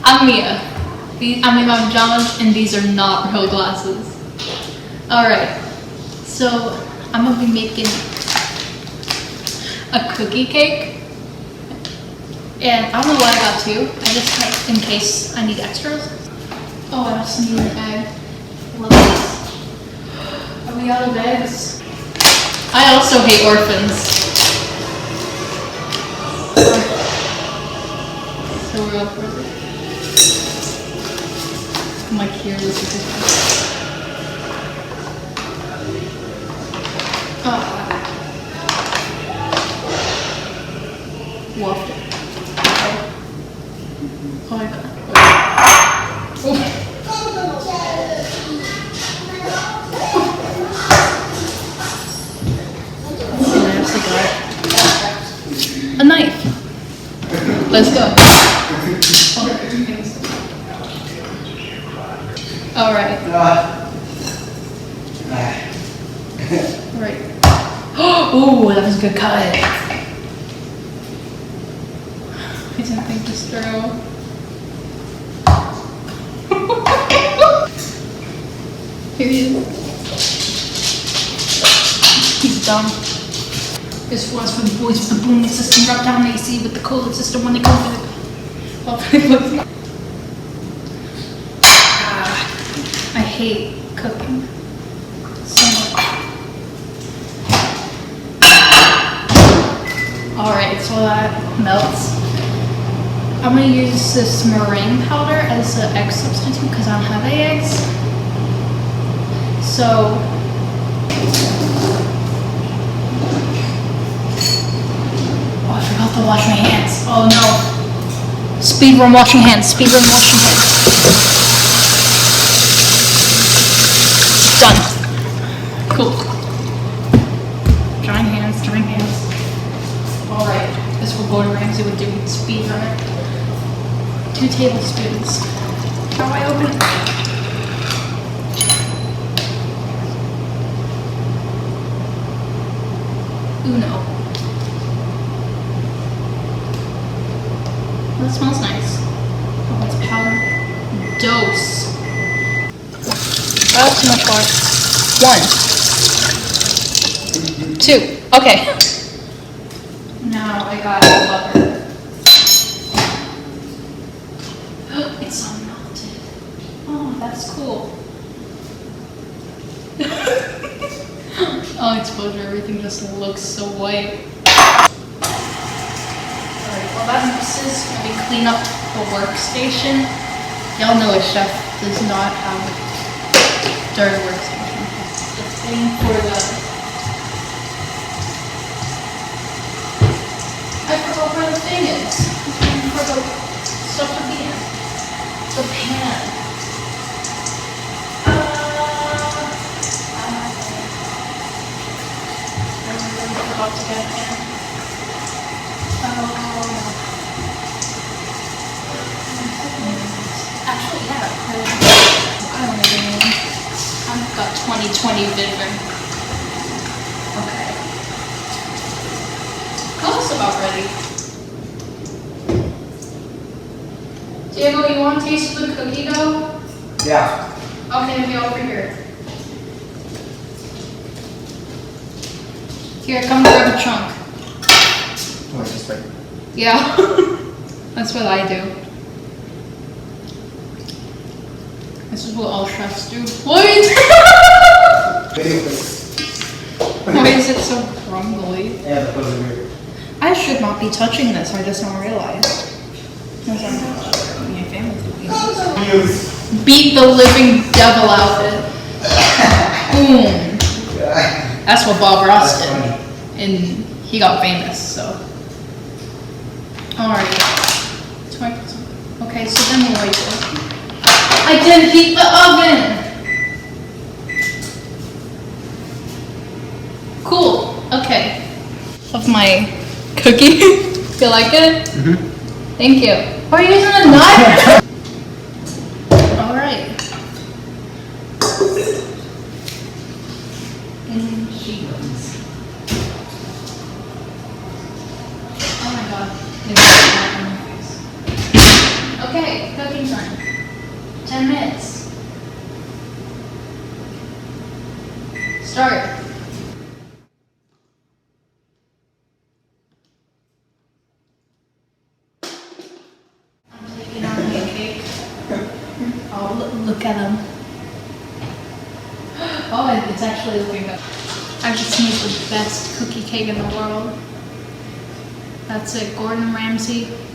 I'm Mia. I'm in my pajamas, and these are not real glasses. Alright, so I'm gonna be making a cookie cake. And I don't know what I got two. I just got in case I need extras. Oh, I also need an egg. Love this. Are we out of eggs? I also hate orphans. So we're up for it. I'm like here, this is waffle. Oh my god. A knife. Let's go. All right. Right. Oh, that was a good cut. I didn't think this through. Here he is. He's dumb. This was for the boys with the booming system, drop down AC with the cooling system when they come to the... I hate cooking so much. Alright, so that melts. I'm going to use this meringue powder as an egg substitute because I don't have any eggs. So... Oh, I forgot to wash my hands. Oh no. Speed run washing hands. Speed run washing hands. Done. Cool. Drying hands, drying hands. Alright, this will Gordon Ramsay would do speed runner. 2 tablespoons. How do I open it? Uno. Oh, that smells nice. Oh, it's powder. Dose. Oh, too much water. 1. 2. Okay. Now I got butter. It's unmelted. Oh, that's cool. Oh, exposure, everything just looks so white. Alright, well that is let me clean up the workstation. Y'all know a chef does not have a dirty workstation. The thing for the... I forgot where the thing is. For the stuff to be in. The pan. I forgot to get a pan. Actually, yeah. I don't even know. I've got 20/20 vision. Okay. Close about ready. Diego, you want to taste the cookie dough? Yeah. Okay, be over here. Here, come grab a chunk. Oh, just like... Yeah. That's what I do. This is what all chefs do. Wait! Why is it so crumbly? Yeah, that was weird. I should not be touching this, I just now realized. Beat the living devil out of it. Boom. That's what Bob Ross did. And he got famous, so. Alright. Okay, so then what do I do? I didn't heat the oven! Cool. Okay. Of my cookie. You like it? Mm-hmm. Thank you. Why are you using a knife? Alright. And cheese. Oh my god. Okay, Okay, cooking time. 10 minutes. Start. I'm taking on my cake. Oh, look at them. Oh, it's actually looking good. I just made the best cookie cake in the world. That's it, Gordon Ramsay.